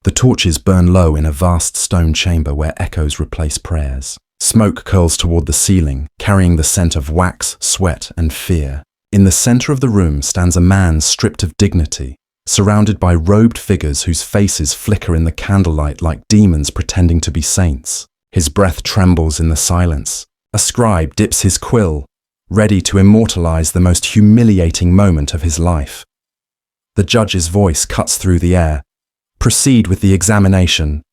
The torches burn low in a vast stone chamber where echoes replace prayers. Smoke curls toward the ceiling, carrying the scent of wax, sweat, and fear. In the center of the room stands a man stripped of dignity, surrounded by robed figures whose faces flicker in the candlelight like demons pretending to be saints. His breath trembles in the silence. A scribe dips his quill, ready to immortalize the most humiliating moment of his life. The judge's voice cuts through the air. Proceed with the examination.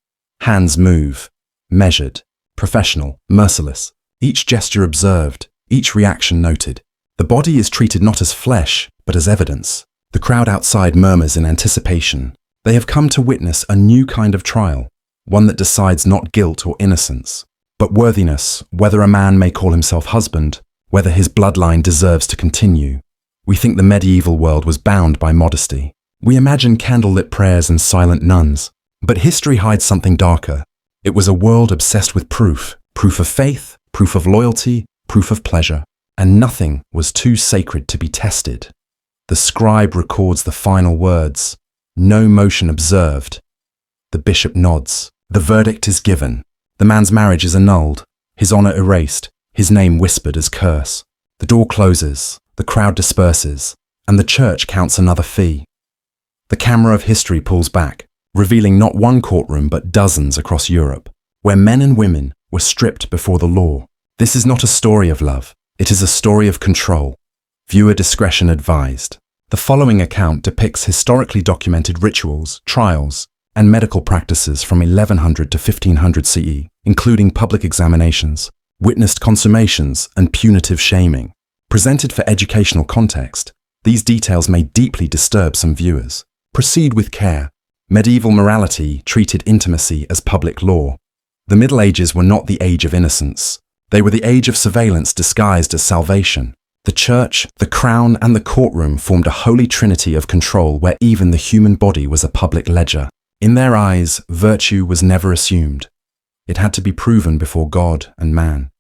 Hands move, measured, professional, merciless. Each gesture observed, each reaction noted. The body is treated not as flesh, but as evidence. The crowd outside murmurs in anticipation. They have come to witness a new kind of trial, one that decides not guilt or innocence, but worthiness, whether a man may call himself husband, whether his bloodline deserves to continue. We think the medieval world was bound by modesty. We imagine candlelit prayers and silent nuns. But history hides something darker. It was a world obsessed with proof of faith, proof of loyalty, proof of pleasure. And nothing was too sacred to be tested. The scribe records the final words. No motion observed. The bishop nods. The verdict is given. The man's marriage is annulled, his honor erased, his name whispered as curse. The door closes, the crowd disperses, and the church counts another fee. The camera of history pulls back, revealing not one courtroom but dozens across Europe, where men and women were stripped before the law. This is not a story of love. It is a story of control. Viewer discretion advised. The following account depicts historically documented rituals, trials, and medical practices from 1100 to 1500 CE, including public examinations, witnessed consummations, and punitive shaming. Presented for educational context, these details may deeply disturb some viewers. Proceed with care. Medieval morality treated intimacy as public law. The Middle Ages were not the age of innocence. They were the age of surveillance disguised as salvation. The church, the crown, and the courtroom formed a holy trinity of control where even the human body was a public ledger. In their eyes, virtue was never assumed. It had to be proven before God and man.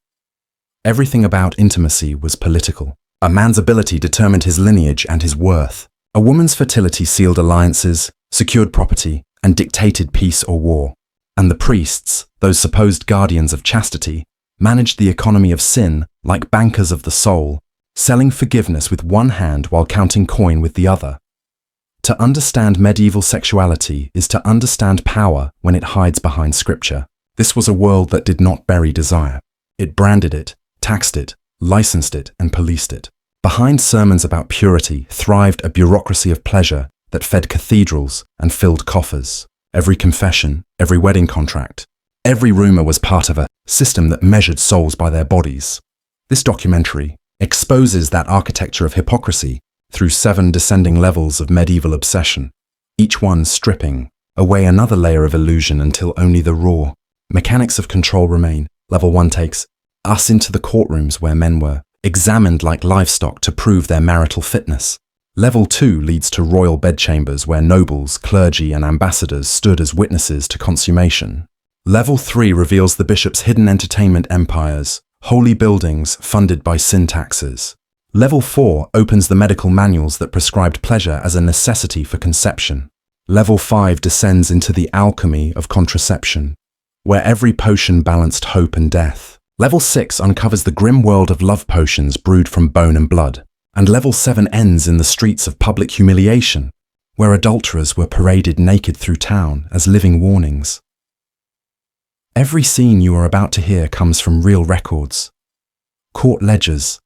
Everything about intimacy was political. A man's ability determined his lineage and his worth. A woman's fertility sealed alliances, secured property, and dictated peace or war. And the priests, those supposed guardians of chastity, managed the economy of sin like bankers of the soul, selling forgiveness with one hand while counting coin with the other. To understand medieval sexuality is to understand power when it hides behind scripture. This was a world that did not bury desire. It branded it, taxed it, licensed it, and policed it. Behind sermons about purity thrived a bureaucracy of pleasure that fed cathedrals and filled coffers. Every confession, every wedding contract, every rumor was part of a system that measured souls by their bodies. This documentary exposes that architecture of hypocrisy through 7 descending levels of medieval obsession, each one stripping away another layer of illusion until only the raw mechanics of control remain. Level 1 takes us into the courtrooms where men were examined like livestock to prove their marital fitness. Level 2 leads to royal bedchambers where nobles, clergy, and ambassadors stood as witnesses to consummation. Level 3 reveals the bishop's hidden entertainment empires, holy buildings funded by sin taxes. Level 4 opens the medical manuals that prescribed pleasure as a necessity for conception. Level 5 descends into the alchemy of contraception, where every potion balanced hope and death. Level 6 uncovers the grim world of love potions brewed from bone and blood. And Level 7 ends in the streets of public humiliation, where adulterers were paraded naked through town as living warnings. Every scene you are about to hear comes from real records. Court ledgers,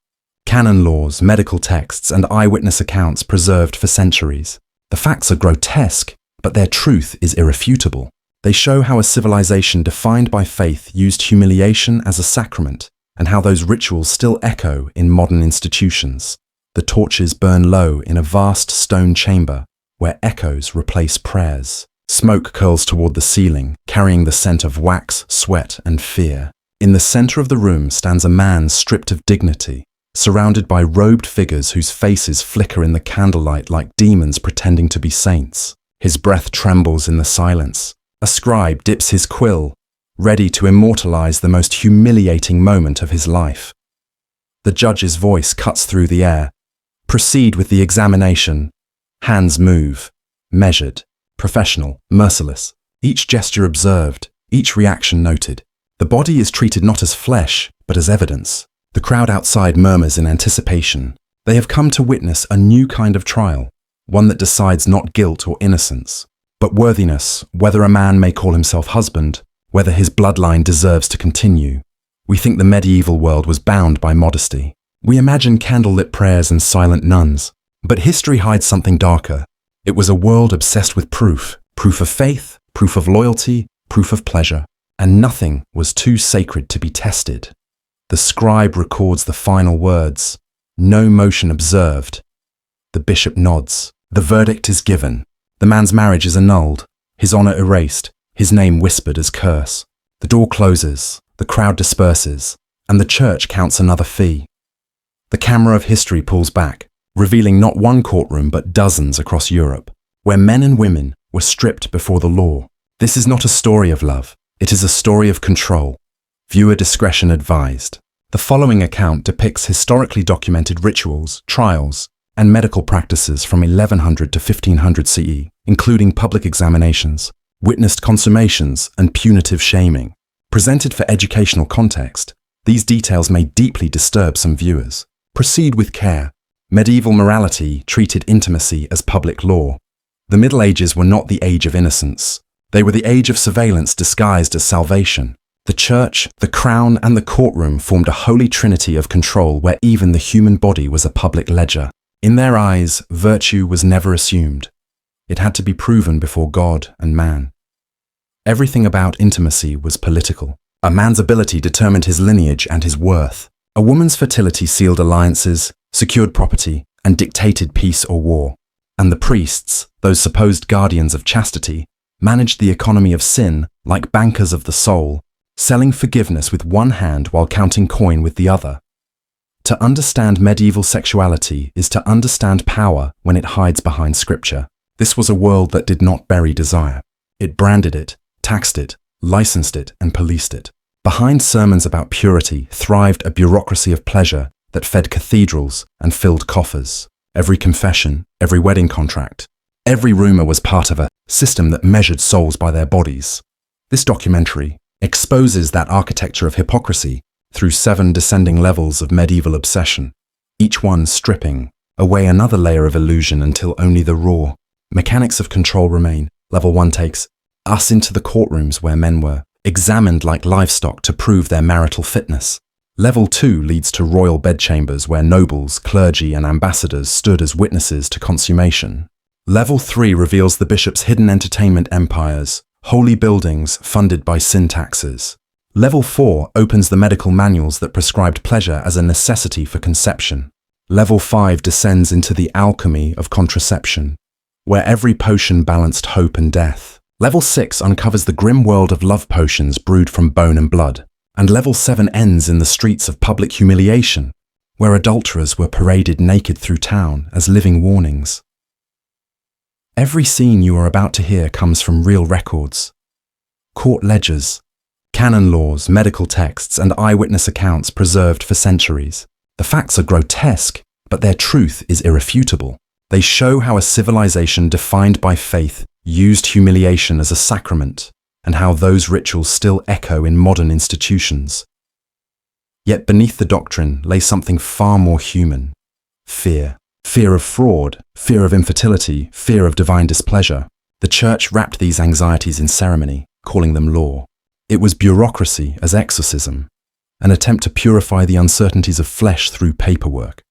canon laws, medical texts, and eyewitness accounts preserved for centuries. The facts are grotesque, but their truth is irrefutable. They show how a civilization defined by faith used humiliation as a sacrament, and how those rituals still echo in modern institutions. The torches burn low in a vast stone chamber where echoes replace prayers. Smoke curls toward the ceiling, carrying the scent of wax, sweat, and fear. In the center of the room stands a man stripped of dignity, surrounded by robed figures whose faces flicker in the candlelight like demons pretending to be saints. His breath trembles in the silence. A scribe dips his quill, ready to immortalize the most humiliating moment of his life. The judge's voice cuts through the air. Proceed with the examination. Hands move, measured, professional, merciless. each gesture observed, each reaction noted. The body is treated not as flesh, but as evidence. The crowd outside murmurs in anticipation. They have come to witness a new kind of trial, one that decides not guilt or innocence, but worthiness, whether a man may call himself husband, whether his bloodline deserves to continue. We think the medieval world was bound by modesty. We imagine candlelit prayers and silent nuns. But history hides something darker. It was a world obsessed with proof of faith, proof of loyalty, proof of pleasure. And nothing was too sacred to be tested. The scribe records the final words. No motion observed. The bishop nods. The verdict is given. The man's marriage is annulled, his honor erased, his name whispered as curse. The door closes, the crowd disperses, and the church counts another fee. The camera of history pulls back, revealing not one courtroom but dozens across Europe, where men and women were stripped before the law. This is not a story of love, it is a story of control. Viewer discretion advised. The following account depicts historically documented rituals, trials, and medical practices from 1100 to 1500 CE, including public examinations, witnessed consummations, and punitive shaming. Presented for educational context, these details may deeply disturb some viewers. Proceed with care. Medieval morality treated intimacy as public law. The Middle Ages were not the age of innocence. They were the age of surveillance disguised as salvation. The church, the crown, and the courtroom formed a holy trinity of control where even the human body was a public ledger. In their eyes, virtue was never assumed. It had to be proven before God and man. Everything about intimacy was political. A man's ability determined his lineage and his worth. A woman's fertility sealed alliances, secured property, and dictated peace or war. And the priests, those supposed guardians of chastity, managed the economy of sin like bankers of the soul, selling forgiveness with one hand while counting coin with the other. To understand medieval sexuality is to understand power when it hides behind scripture. This was a world that did not bury desire. It branded it, taxed it, licensed it, and policed it. Behind sermons about purity thrived a bureaucracy of pleasure that fed cathedrals and filled coffers. Every confession, every wedding contract, every rumor was part of a system that measured souls by their bodies. This documentary exposes that architecture of hypocrisy through 7 descending levels of medieval obsession, each one stripping away another layer of illusion until only the raw mechanics of control remain. Level 1 takes us into the courtrooms where men were examined like livestock to prove their marital fitness. Level 2 leads to royal bedchambers where nobles, clergy, and ambassadors stood as witnesses to consummation. Level 3 reveals the bishop's hidden entertainment empires, holy buildings funded by sin taxes. Level 4 opens the medical manuals that prescribed pleasure as a necessity for conception. Level 5 descends into the alchemy of contraception, where every potion balanced hope and death. Level 6 uncovers the grim world of love potions brewed from bone and blood. And Level 7 ends in the streets of public humiliation, where adulterers were paraded naked through town as living warnings. Every scene you are about to hear comes from real records. Court ledgers, canon laws, medical texts, and eyewitness accounts preserved for centuries. The facts are grotesque, but their truth is irrefutable. They show how a civilization defined by faith used humiliation as a sacrament, and how those rituals still echo in modern institutions. Yet beneath the doctrine lay something far more human. Fear. Fear of fraud, fear of infertility, fear of divine displeasure. The church wrapped these anxieties in ceremony, calling them law. It was bureaucracy as exorcism, an attempt to purify the uncertainties of flesh through paperwork.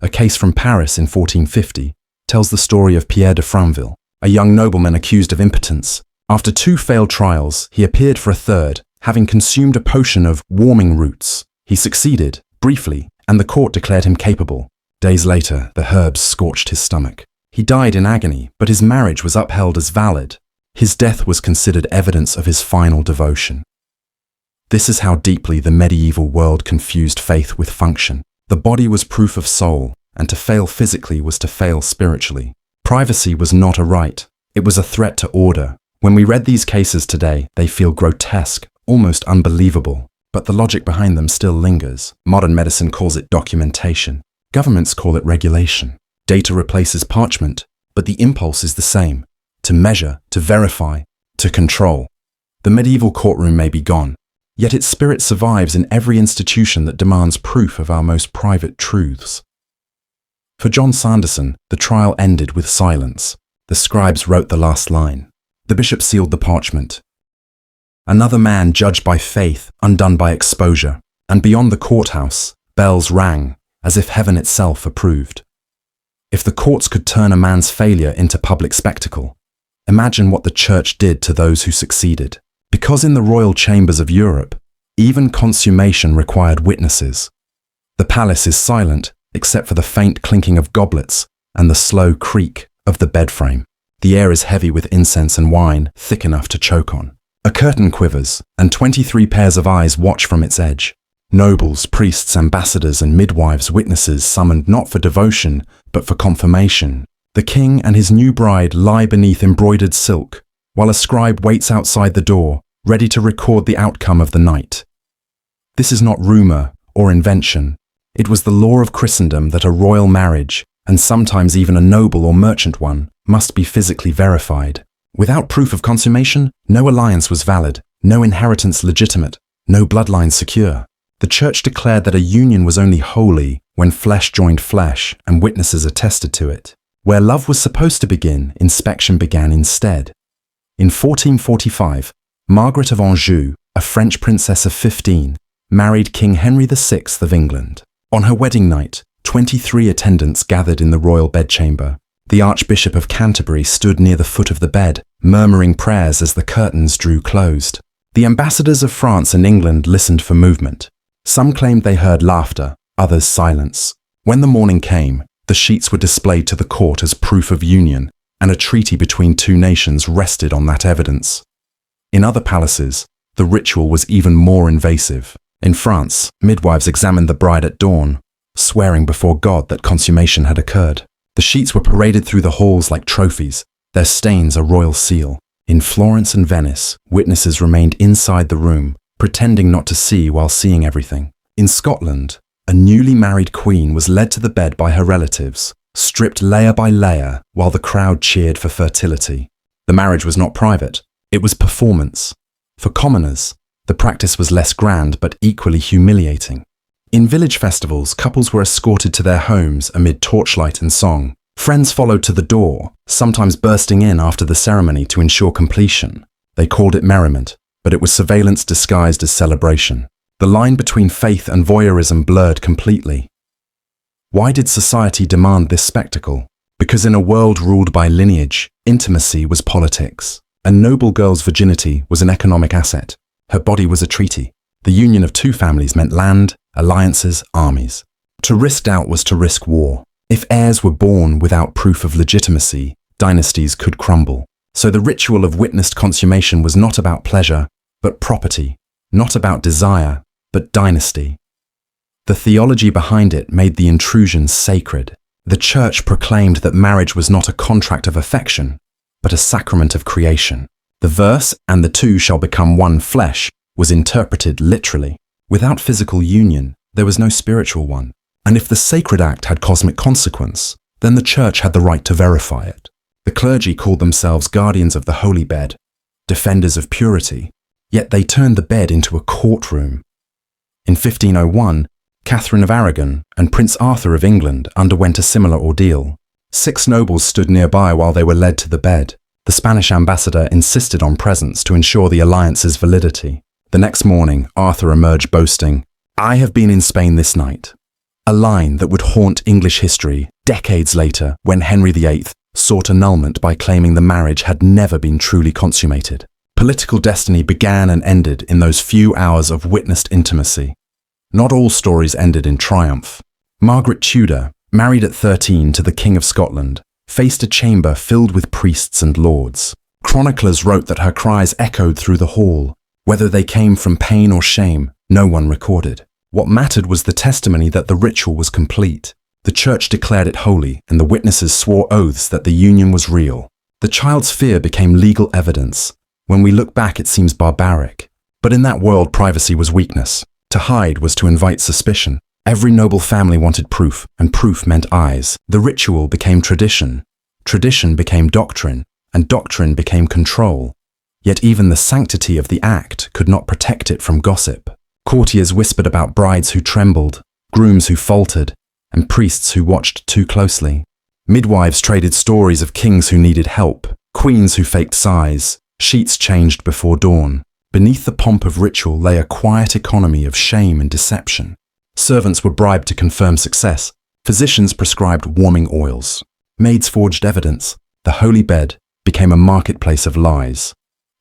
A case from Paris in 1450 tells the story of Pierre de Franville, a young nobleman accused of impotence. After 2 failed trials, he appeared for a third, having consumed a potion of warming roots. He succeeded, briefly, and the court declared him capable. Days later, the herbs scorched his stomach. He died in agony, but his marriage was upheld as valid. His death was considered evidence of his final devotion. This is how deeply the medieval world confused faith with function. The body was proof of soul, and to fail physically was to fail spiritually. Privacy was not a right. It was a threat to order. When we read these cases today, they feel grotesque, almost unbelievable, but the logic behind them still lingers. Modern medicine calls it documentation. Governments call it regulation. Data replaces parchment, but the impulse is the same: to measure, to verify, to control. The medieval courtroom may be gone, yet its spirit survives in every institution that demands proof of our most private truths. For John Sanderson, the trial ended with silence. The scribes wrote the last line. The bishop sealed the parchment. Another man judged by faith, undone by exposure. And beyond the courthouse, bells rang, as if heaven itself approved. If the courts could turn a man's failure into public spectacle, imagine what the church did to those who succeeded. Because in the royal chambers of Europe, even consummation required witnesses. The palace is silent, except for the faint clinking of goblets and the slow creak of the bed frame. The air is heavy with incense and wine, thick enough to choke on. A curtain quivers, and 23 pairs of eyes watch from its edge. Nobles, priests, ambassadors, and midwives, witnesses summoned not for devotion, but for confirmation. The king and his new bride lie beneath embroidered silk, while a scribe waits outside the door, ready to record the outcome of the night. This is not rumor or invention. It was the law of Christendom that a royal marriage, and sometimes even a noble or merchant one, must be physically verified. Without proof of consummation, no alliance was valid, no inheritance legitimate, no bloodline secure. The church declared that a union was only holy when flesh joined flesh and witnesses attested to it. Where love was supposed to begin, inspection began instead. In 1445, Margaret of Anjou, a French princess of 15, married King Henry VI of England. On her wedding night, 23 attendants gathered in the royal bedchamber. The Archbishop of Canterbury stood near the foot of the bed, murmuring prayers as the curtains drew closed. The ambassadors of France and England listened for movement. Some claimed they heard laughter, others silence. When the morning came, the sheets were displayed to the court as proof of union, and a treaty between two nations rested on that evidence. In other palaces, the ritual was even more invasive. In France, midwives examined the bride at dawn, swearing before God that consummation had occurred. The sheets were paraded through the halls like trophies, their stains a royal seal. In Florence and Venice, witnesses remained inside the room, pretending not to see while seeing everything. In Scotland, a newly married queen was led to the bed by her relatives, stripped layer by layer while the crowd cheered for fertility. The marriage was not private, it was performance. For commoners, the practice was less grand but equally humiliating. In village festivals, couples were escorted to their homes amid torchlight and song. Friends followed to the door, sometimes bursting in after the ceremony to ensure completion. They called it merriment, but it was surveillance disguised as celebration. The line between faith and voyeurism blurred completely. Why did society demand this spectacle? Because in a world ruled by lineage, intimacy was politics. A noble girl's virginity was an economic asset. Her body was a treaty. The union of two families meant land, alliances, armies. To risk doubt was to risk war. If heirs were born without proof of legitimacy, dynasties could crumble. So the ritual of witnessed consummation was not about pleasure, but property, not about desire, but dynasty. The theology behind it made the intrusion sacred. The church proclaimed that marriage was not a contract of affection, but a sacrament of creation. The verse, "and the two shall become one flesh," was interpreted literally. Without physical union, there was no spiritual one. And if the sacred act had cosmic consequence, then the church had the right to verify it. The clergy called themselves guardians of the holy bed, defenders of purity, yet they turned the bed into a courtroom. In 1501, Catherine of Aragon and Prince Arthur of England underwent a similar ordeal. 6 nobles stood nearby while they were led to the bed. The Spanish ambassador insisted on presence to ensure the alliance's validity. The next morning, Arthur emerged boasting, "I have been in Spain this night." A line that would haunt English history decades later when Henry VIII sought annulment by claiming the marriage had never been truly consummated. Political destiny began and ended in those few hours of witnessed intimacy. Not all stories ended in triumph. Margaret Tudor, married at 13 to the King of Scotland, faced a chamber filled with priests and lords. Chroniclers wrote that her cries echoed through the hall. Whether they came from pain or shame, no one recorded. What mattered was the testimony that the ritual was complete. The church declared it holy, and the witnesses swore oaths that the union was real. The child's fear became legal evidence. When we look back, it seems barbaric. But in that world, privacy was weakness. To hide was to invite suspicion. Every noble family wanted proof, and proof meant eyes. The ritual became tradition. Tradition became doctrine, and doctrine became control. Yet even the sanctity of the act could not protect it from gossip. Courtiers whispered about brides who trembled, grooms who faltered, and priests who watched too closely. Midwives traded stories of kings who needed help, queens who faked sighs, sheets changed before dawn. Beneath the pomp of ritual lay a quiet economy of shame and deception. Servants were bribed to confirm success. Physicians prescribed warming oils. Maids forged evidence. The holy bed became a marketplace of lies.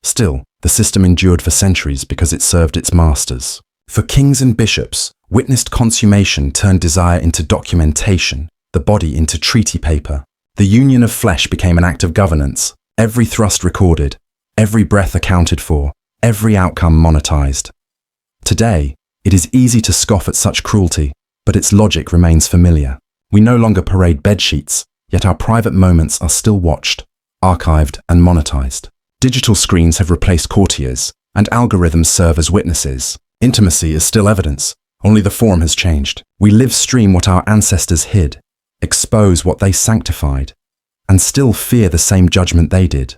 Still, the system endured for centuries because it served its masters. For kings and bishops, witnessed consummation turned desire into documentation, the body into treaty paper. The union of flesh became an act of governance, every thrust recorded, every breath accounted for, every outcome monetized. Today, it is easy to scoff at such cruelty, but its logic remains familiar. We no longer parade bedsheets, yet our private moments are still watched, archived, and monetized. Digital screens have replaced courtiers, and algorithms serve as witnesses. Intimacy is still evidence, only the form has changed. We live stream what our ancestors hid, expose what they sanctified, and still fear the same judgment they did.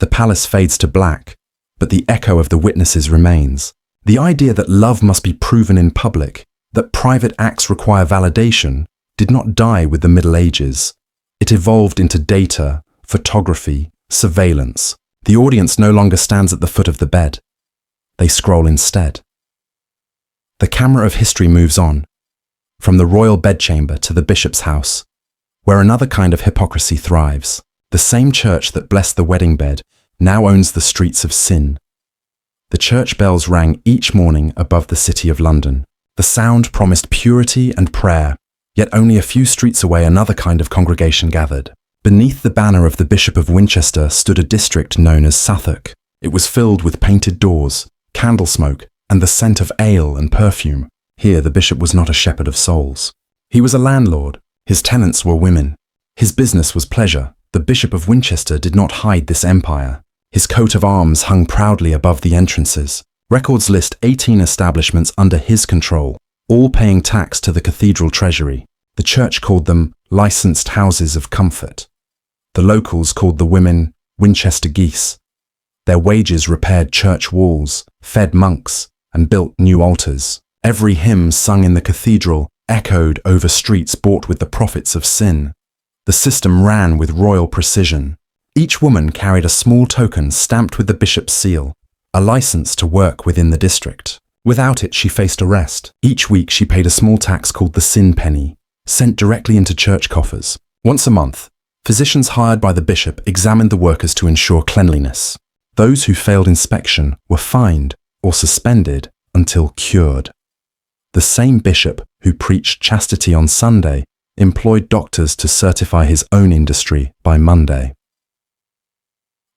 The palace fades to black, but the echo of the witnesses remains. The idea that love must be proven in public, that private acts require validation, did not die with the Middle Ages. It evolved into data, photography, surveillance. The audience no longer stands at the foot of the bed. They scroll instead. The camera of history moves on, from the royal bedchamber to the bishop's house, where another kind of hypocrisy thrives. The same church that blessed the wedding bed now owns the streets of sin. The church bells rang each morning above the city of London. The sound promised purity and prayer, yet only a few streets away another kind of congregation gathered. Beneath the banner of the Bishop of Winchester stood a district known as Suffolk. It was filled with painted doors, candle smoke, and the scent of ale and perfume. Here the bishop was not a shepherd of souls. He was a landlord. His tenants were women. His business was pleasure. The Bishop of Winchester did not hide this empire. His coat of arms hung proudly above the entrances. Records list 18 establishments under his control, all paying tax to the cathedral treasury. The church called them licensed houses of comfort. The locals called the women Winchester geese. Their wages repaired church walls, fed monks, and built new altars. Every hymn sung in the cathedral echoed over streets bought with the profits of sin. The system ran with royal precision. Each woman carried a small token stamped with the bishop's seal, a license to work within the district. Without it, she faced arrest. Each week, she paid a small tax called the sin penny, sent directly into church coffers. Once a month, physicians hired by the bishop examined the workers to ensure cleanliness. Those who failed inspection were fined or suspended until cured. The same bishop who preached chastity on Sunday employed doctors to certify his own industry by Monday.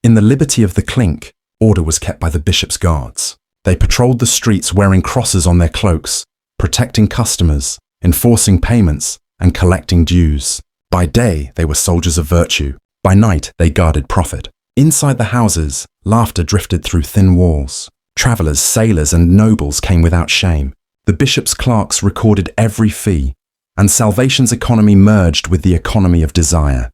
In the liberty of the clink, order was kept by the bishop's guards. They patrolled the streets wearing crosses on their cloaks, protecting customers, enforcing payments, and collecting dues. By day, they were soldiers of virtue. By night, they guarded profit. Inside the houses, laughter drifted through thin walls. Travelers, sailors, and nobles came without shame. The bishop's clerks recorded every fee, and salvation's economy merged with the economy of desire.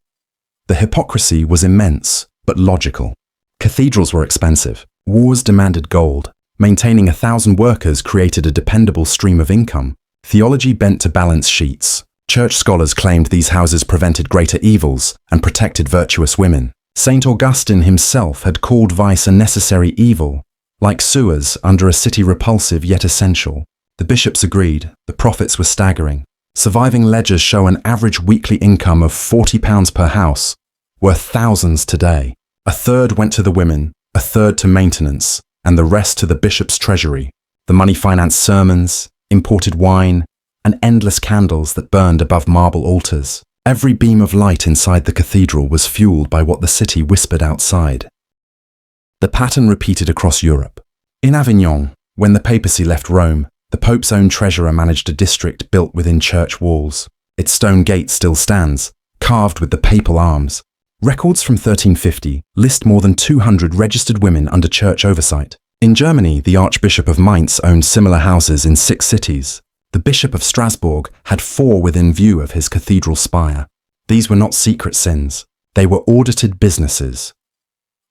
The hypocrisy was immense, but logical. Cathedrals were expensive. Wars demanded gold. Maintaining 1,000 workers created a dependable stream of income. Theology bent to balance sheets. Church scholars claimed these houses prevented greater evils and protected virtuous women. St. Augustine himself had called vice a necessary evil, like sewers under a city repulsive yet essential. The bishops agreed. The profits were staggering. Surviving ledgers show an average weekly income of £40 per house, worth thousands today. A third went to the women, a third to maintenance, and the rest to the bishop's treasury. The money financed sermons, imported wine, and endless candles that burned above marble altars. Every beam of light inside the cathedral was fueled by what the city whispered outside. The pattern repeated across Europe. In Avignon, when the papacy left Rome, the Pope's own treasurer managed a district built within church walls. Its stone gate still stands, carved with the papal arms. Records from 1350 list more than 200 registered women under church oversight. In Germany, the Archbishop of Mainz owned similar houses in 6 cities. The Bishop of Strasbourg had 4 within view of his cathedral spire. These were not secret sins. They were audited businesses.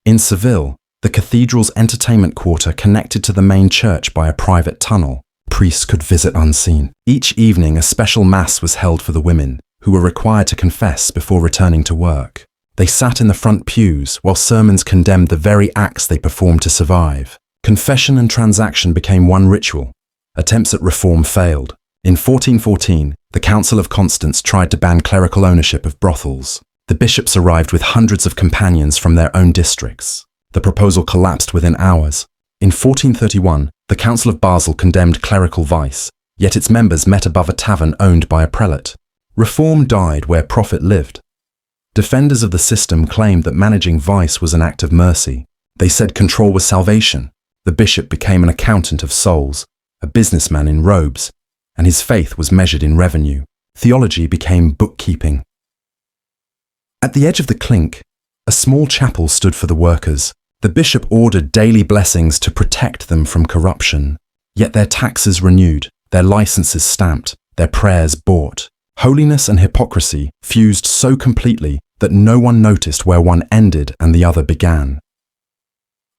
In Seville, The cathedral's entertainment quarter connected to the main church by a private tunnel. Priests could visit unseen. Each evening, a special mass was held for the women, who were required to confess before returning to work. They sat in the front pews while sermons condemned the very acts they performed to survive. Confession and transaction became one ritual. Attempts at reform failed. In 1414, the Council of Constance tried to ban clerical ownership of brothels. The bishops arrived with hundreds of companions from their own districts. The proposal collapsed within hours. In 1431, the Council of Basel condemned clerical vice, yet its members met above a tavern owned by a prelate. Reform died where profit lived. Defenders of the system claimed that managing vice was an act of mercy. They said control was salvation. The bishop became an accountant of souls, a businessman in robes, and his faith was measured in revenue. Theology became bookkeeping. At the edge of the clink, a small chapel stood for the workers. The bishop ordered daily blessings to protect them from corruption. Yet their taxes renewed, their licenses stamped, their prayers bought. Holiness and hypocrisy fused so completely that no one noticed where one ended and the other began.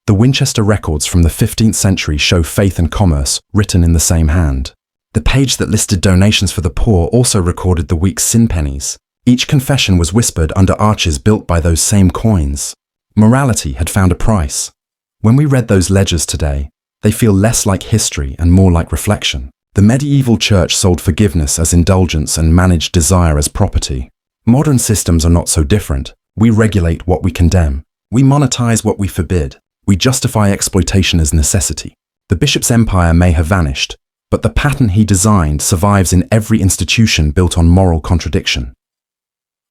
The Winchester records from the 15th century show faith and commerce written in the same hand. The page that listed donations for the poor also recorded the week's sin pennies. Each confession was whispered under arches built by those same coins. Morality had found a price. When we read those ledgers today, they feel less like history and more like reflection. The medieval church sold forgiveness as indulgence and managed desire as property. Modern systems are not so different. We regulate what we condemn. We monetize what we forbid. We justify exploitation as necessity. The bishop's empire may have vanished, but the pattern he designed survives in every institution built on moral contradiction.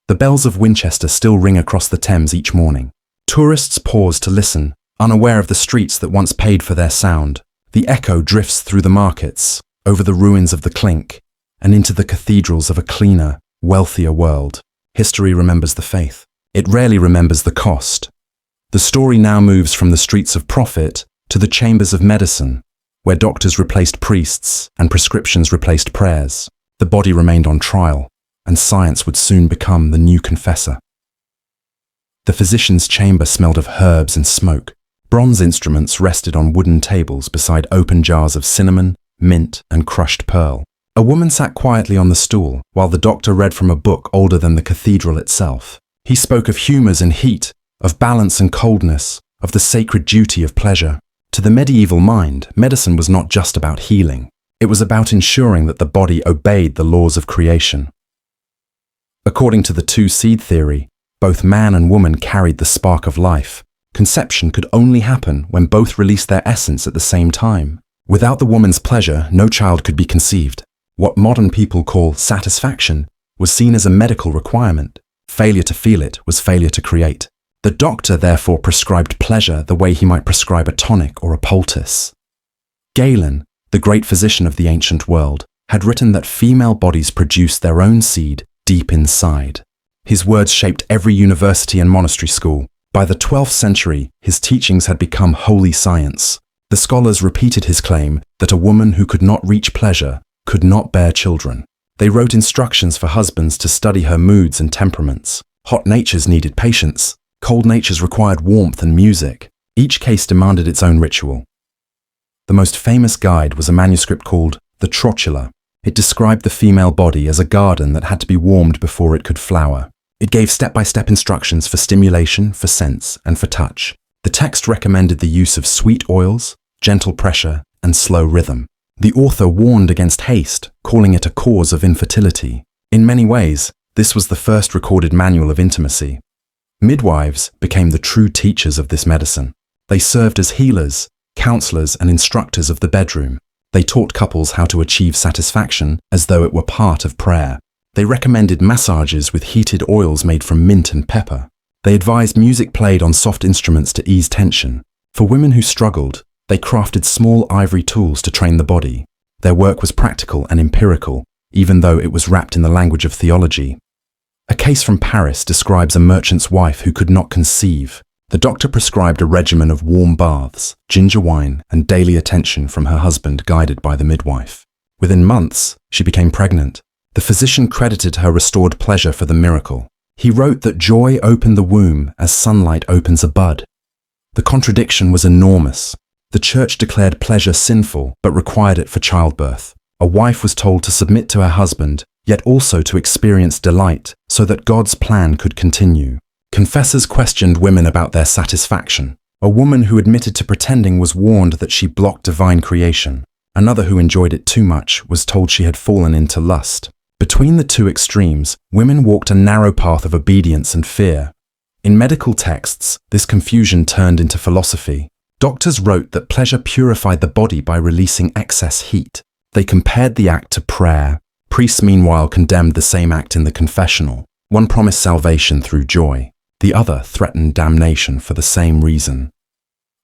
The bells of Winchester still ring across the Thames each morning. Tourists pause to listen, unaware of the streets that once paid for their sound. The echo drifts through the markets, over the ruins of the clink, and into the cathedrals of a cleaner, wealthier world. History remembers the faith. It rarely remembers the cost. The story now moves from the streets of profit to the chambers of medicine, where doctors replaced priests and prescriptions replaced prayers. The body remained on trial, and science would soon become the new confessor. The physician's chamber smelled of herbs and smoke. Bronze instruments rested on wooden tables beside open jars of cinnamon, mint, and crushed pearl. A woman sat quietly on the stool, while the doctor read from a book older than the cathedral itself. He spoke of humours and heat, of balance and coldness, of the sacred duty of pleasure. To the medieval mind, medicine was not just about healing. It was about ensuring that the body obeyed the laws of creation. According to the two-seed theory, both man and woman carried the spark of life. Conception could only happen when both released their essence at the same time. Without the woman's pleasure, no child could be conceived. What modern people call satisfaction was seen as a medical requirement. Failure to feel it was failure to create. The doctor therefore prescribed pleasure the way he might prescribe a tonic or a poultice. Galen, the great physician of the ancient world, had written that female bodies produce their own seed deep inside. His words shaped every university and monastery school. By the 12th century, his teachings had become holy science. The scholars repeated his claim that a woman who could not reach pleasure could not bear children. They wrote instructions for husbands to study her moods and temperaments. Hot natures needed patience. Cold natures required warmth and music. Each case demanded its own ritual. The most famous guide was a manuscript called the Trotula. It described the female body as a garden that had to be warmed before it could flower. It gave step-by-step instructions for stimulation, for sense, and for touch. The text recommended the use of sweet oils, gentle pressure, and slow rhythm. The author warned against haste, calling it a cause of infertility. In many ways, this was the first recorded manual of intimacy. Midwives became the true teachers of this medicine. They served as healers, counselors, and instructors of the bedroom. They taught couples how to achieve satisfaction as though it were part of prayer. They recommended massages with heated oils made from mint and pepper. They advised music played on soft instruments to ease tension. For women who struggled, they crafted small ivory tools to train the body. Their work was practical and empirical, even though it was wrapped in the language of theology. A case from Paris describes a merchant's wife who could not conceive. The doctor prescribed a regimen of warm baths, ginger wine, and daily attention from her husband, guided by the midwife. Within months, she became pregnant. The physician credited her restored pleasure for the miracle. He wrote that joy opened the womb as sunlight opens a bud. The contradiction was enormous. The church declared pleasure sinful, but required it for childbirth. A wife was told to submit to her husband, yet also to experience delight, so that God's plan could continue. Confessors questioned women about their satisfaction. A woman who admitted to pretending was warned that she blocked divine creation. Another who enjoyed it too much was told she had fallen into lust. Between the two extremes, women walked a narrow path of obedience and fear. In medical texts, this confusion turned into philosophy. Doctors wrote that pleasure purified the body by releasing excess heat. They compared the act to prayer. Priests, meanwhile, condemned the same act in the confessional. One promised salvation through joy. The other threatened damnation for the same reason.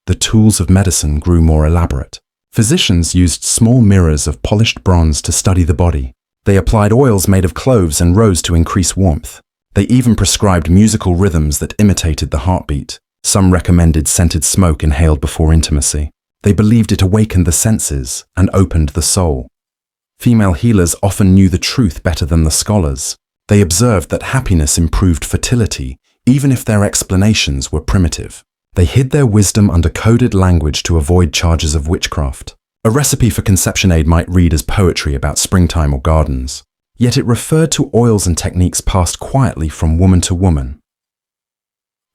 The tools of medicine grew more elaborate. Physicians used small mirrors of polished bronze to study the body. They applied oils made of cloves and rose to increase warmth. They even prescribed musical rhythms that imitated the heartbeat. Some recommended scented smoke inhaled before intimacy. They believed it awakened the senses and opened the soul. Female healers often knew the truth better than the scholars. They observed that happiness improved fertility, even if their explanations were primitive. They hid their wisdom under coded language to avoid charges of witchcraft. A recipe for conception aid might read as poetry about springtime or gardens, yet it referred to oils and techniques passed quietly from woman to woman.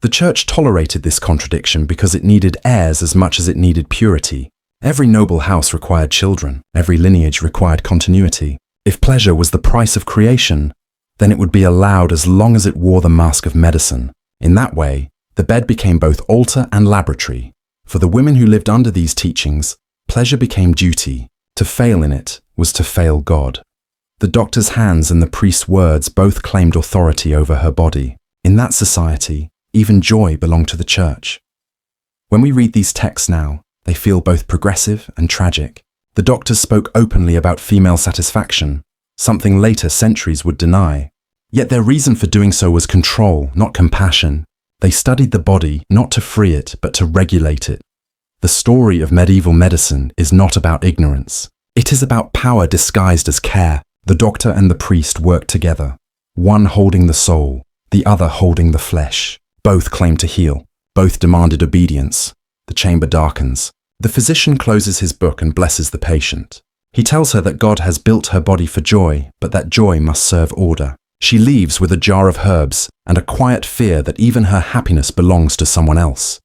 The church tolerated this contradiction because it needed heirs as much as it needed purity. Every noble house required children. Every lineage required continuity. If pleasure was the price of creation, then it would be allowed as long as it wore the mask of medicine. In that way, the bed became both altar and laboratory. For the women who lived under these teachings, pleasure became duty. To fail in it was to fail God. The doctor's hands and the priest's words both claimed authority over her body. In that society, even joy belonged to the church. When we read these texts now, they feel both progressive and tragic. The doctors spoke openly about female satisfaction, something later centuries would deny. Yet their reason for doing so was control, not compassion. They studied the body not to free it, but to regulate it. The story of medieval medicine is not about ignorance. It is about power disguised as care. The doctor and the priest worked together, one holding the soul, the other holding the flesh. Both claimed to heal. Both demanded obedience. The chamber darkens. The physician closes his book and blesses the patient. He tells her that God has built her body for joy, but that joy must serve order. She leaves with a jar of herbs and a quiet fear that even her happiness belongs to someone else.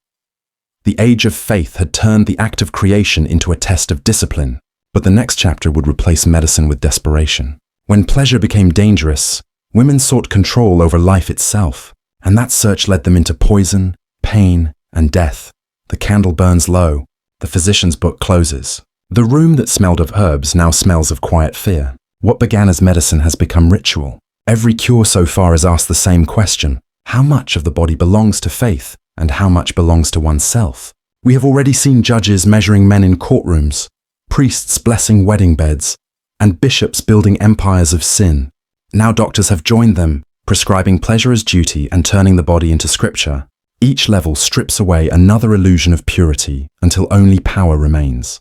The age of faith had turned the act of creation into a test of discipline, but the next chapter would replace medicine with desperation. When pleasure became dangerous, women sought control over life itself, and that search led them into poison, pain, and death. The candle burns low. The physician's book closes. The room that smelled of herbs now smells of quiet fear. What began as medicine has become ritual. Every cure so far has asked the same question: how much of the body belongs to faith, and how much belongs to oneself? We have already seen judges measuring men in courtrooms, priests blessing wedding beds, and bishops building empires of sin. Now doctors have joined them, prescribing pleasure as duty and turning the body into scripture. Each level strips away another illusion of purity until only power remains.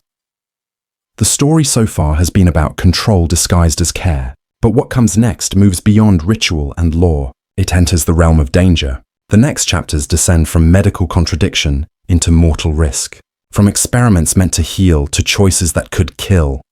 The story so far has been about control disguised as care, but what comes next moves beyond ritual and law. It enters the realm of danger. The next chapters descend from medical contradiction into mortal risk, from experiments meant to heal to choices that could kill.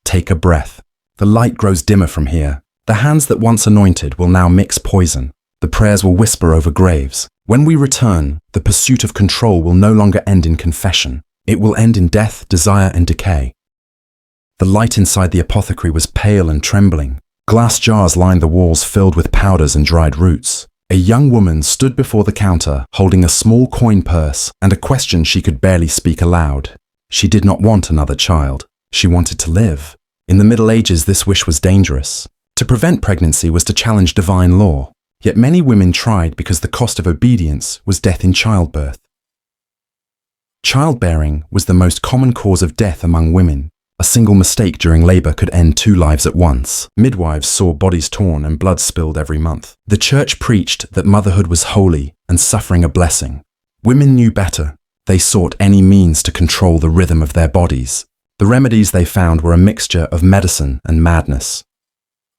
Take a breath. The light grows dimmer from here. The hands that once anointed will now mix poison. The prayers will whisper over graves. When we return, the pursuit of control will no longer end in confession. It will end in death, desire, and decay. The light inside the apothecary was pale and trembling. Glass jars lined the walls filled with powders and dried roots. A young woman stood before the counter, holding a small coin purse and a question she could barely speak aloud. She did not want another child. She wanted to live. In the Middle Ages, this wish was dangerous. To prevent pregnancy was to challenge divine law. Yet many women tried because the cost of obedience was death in childbirth. Childbearing was the most common cause of death among women. A single mistake during labor could end 2 lives at once. Midwives saw bodies torn and blood spilled every month. The church preached that motherhood was holy and suffering a blessing. Women knew better. They sought any means to control the rhythm of their bodies. The remedies they found were a mixture of medicine and madness.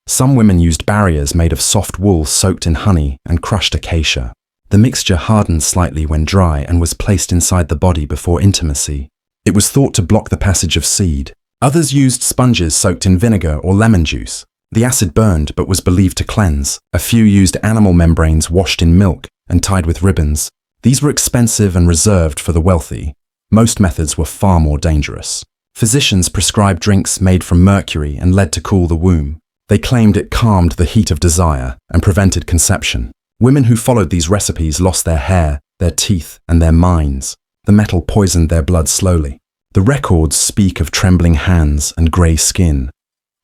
Some women used barriers made of soft wool soaked in honey and crushed acacia. The mixture hardened slightly when dry and was placed inside the body before intimacy. It was thought to block the passage of seed. Others used sponges soaked in vinegar or lemon juice. The acid burned but was believed to cleanse. A few used animal membranes washed in milk and tied with ribbons. These were expensive and reserved for the wealthy. Most methods were far more dangerous. Physicians prescribed drinks made from mercury and lead to cool the womb. They claimed it calmed the heat of desire and prevented conception. Women who followed these recipes lost their hair, their teeth, and their minds. The metal poisoned their blood slowly. The records speak of trembling hands and grey skin,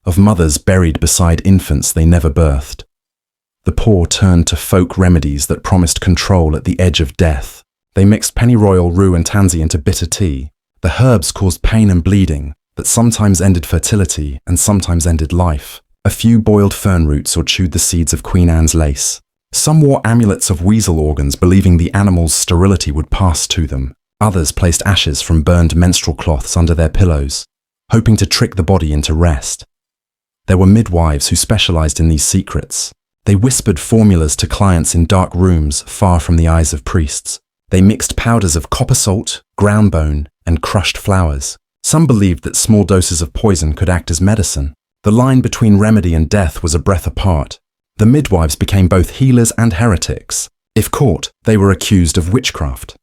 of mothers buried beside infants they never birthed. The poor turned to folk remedies that promised control at the edge of death. They mixed pennyroyal, rue and tansy into bitter tea. The herbs caused pain and bleeding, but sometimes ended fertility and sometimes ended life. A few boiled fern roots or chewed the seeds of Queen Anne's lace. Some wore amulets of weasel organs, believing the animal's sterility would pass to them. Others placed ashes from burned menstrual cloths under their pillows, hoping to trick the body into rest. There were midwives who specialized in these secrets. They whispered formulas to clients in dark rooms far from the eyes of priests. They mixed powders of copper salt, ground bone, and crushed flowers. Some believed that small doses of poison could act as medicine. The line between remedy and death was a breath apart. The midwives became both healers and heretics. If caught, they were accused of witchcraft.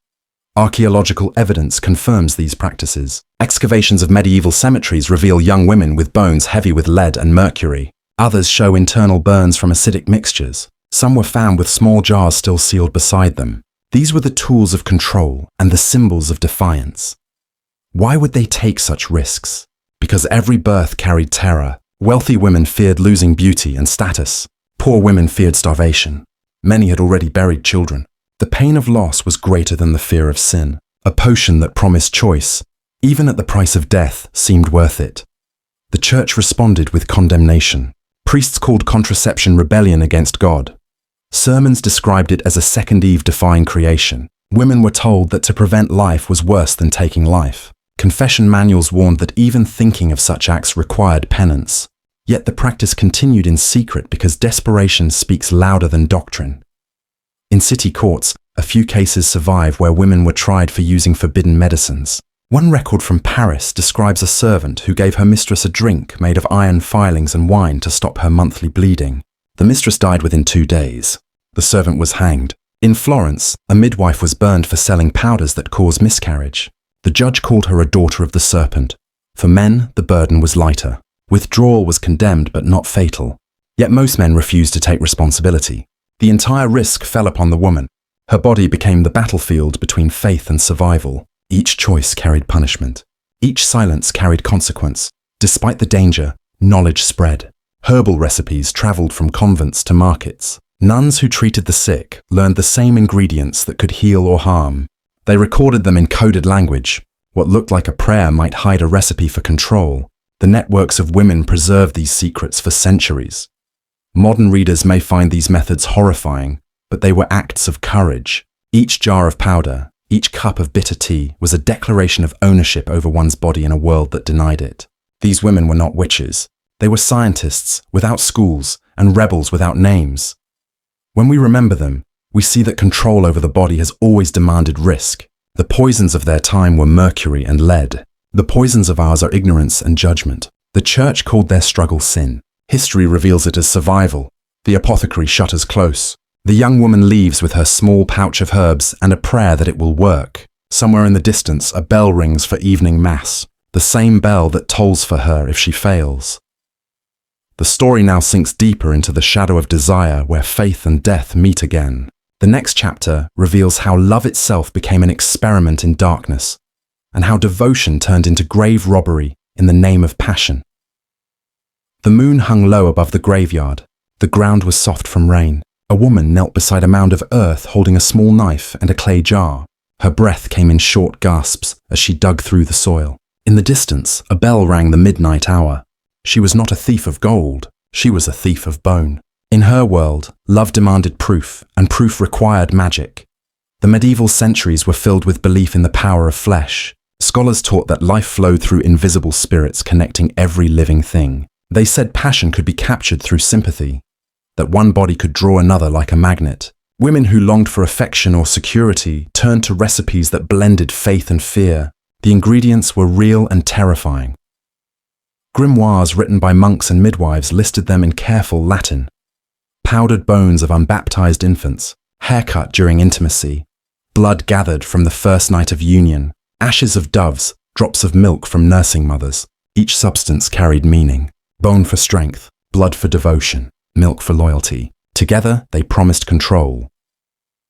Archaeological evidence confirms these practices. Excavations of medieval cemeteries reveal young women with bones heavy with lead and mercury. Others show internal burns from acidic mixtures. Some were found with small jars still sealed beside them. These were the tools of control and the symbols of defiance. Why would they take such risks? Because every birth carried terror. Wealthy women feared losing beauty and status. Poor women feared starvation. Many had already buried children. The pain of loss was greater than the fear of sin. A potion that promised choice, even at the price of death, seemed worth it. The church responded with condemnation. Priests called contraception rebellion against God. Sermons described it as a second Eve defying creation. Women were told that to prevent life was worse than taking life. Confession manuals warned that even thinking of such acts required penance. Yet the practice continued in secret because desperation speaks louder than doctrine. In city courts, a few cases survive where women were tried for using forbidden medicines. One record from Paris describes a servant who gave her mistress a drink made of iron filings and wine to stop her monthly bleeding. The mistress died within 2 days. The servant was hanged. In Florence, a midwife was burned for selling powders that cause miscarriage. The judge called her a daughter of the serpent. For men, the burden was lighter. Withdrawal was condemned but not fatal. Yet most men refused to take responsibility. The entire risk fell upon the woman. Her body became the battlefield between faith and survival. Each choice carried punishment. Each silence carried consequence. Despite the danger, knowledge spread. Herbal recipes traveled from convents to markets. Nuns who treated the sick learned the same ingredients that could heal or harm. They recorded them in coded language. What looked like a prayer might hide a recipe for control. The networks of women preserved these secrets for centuries. Modern readers may find these methods horrifying, but they were acts of courage. Each jar of powder, each cup of bitter tea was a declaration of ownership over one's body in a world that denied it. These women were not witches. They were scientists without schools and rebels without names. When we remember them, we see that control over the body has always demanded risk. The poisons of their time were mercury and lead. The poisons of ours are ignorance and judgment. The church called their struggle sin. History reveals it as survival. The apothecary shutters close. The young woman leaves with her small pouch of herbs and a prayer that it will work. Somewhere in the distance, a bell rings for evening mass, the same bell that tolls for her if she fails. The story now sinks deeper into the shadow of desire where faith and death meet again. The next chapter reveals how love itself became an experiment in darkness, and how devotion turned into grave robbery in the name of passion. The moon hung low above the graveyard. The ground was soft from rain. A woman knelt beside a mound of earth holding a small knife and a clay jar. Her breath came in short gasps as she dug through the soil. In the distance, a bell rang the midnight hour. She was not a thief of gold. She was a thief of bone. In her world, love demanded proof, and proof required magic. The medieval centuries were filled with belief in the power of flesh. Scholars taught that life flowed through invisible spirits connecting every living thing. They said passion could be captured through sympathy, that one body could draw another like a magnet. Women who longed for affection or security turned to recipes that blended faith and fear. The ingredients were real and terrifying. Grimoires written by monks and midwives listed them in careful Latin. Powdered bones of unbaptized infants, haircut during intimacy, blood gathered from the first night of union, ashes of doves, drops of milk from nursing mothers. Each substance carried meaning. Bone for strength, blood for devotion, milk for loyalty. Together, they promised control.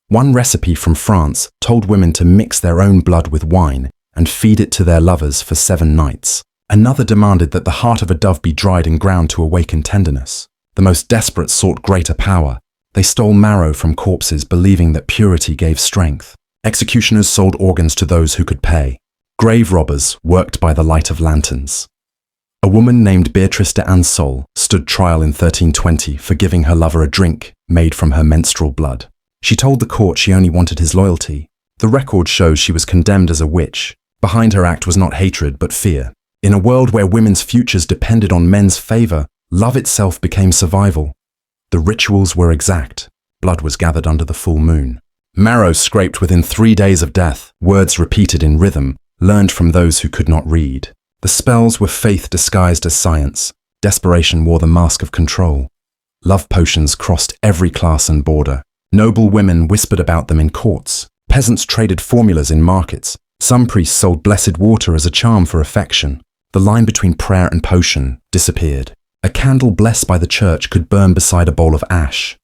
One recipe from France told women to mix their own blood with wine and feed it to their lovers for 7 nights. Another demanded that the heart of a dove be dried and ground to awaken tenderness. The most desperate sought greater power. They stole marrow from corpses, believing that purity gave strength. Executioners sold organs to those who could pay. Grave robbers worked by the light of lanterns. A woman named Beatrice de Ansol stood trial in 1320 for giving her lover a drink made from her menstrual blood. She told the court she only wanted his loyalty. The record shows she was condemned as a witch. Behind her act was not hatred but fear. In a world where women's futures depended on men's favor, love itself became survival. The rituals were exact. Blood was gathered under the full moon. Marrow scraped within 3 days of death, words repeated in rhythm, learned from those who could not read. The spells were faith disguised as science. Desperation wore the mask of control. Love potions crossed every class and border. Noble women whispered about them in courts. Peasants traded formulas in markets. Some priests sold blessed water as a charm for affection. The line between prayer and potion disappeared. A candle blessed by the church could burn beside a bowl of ash.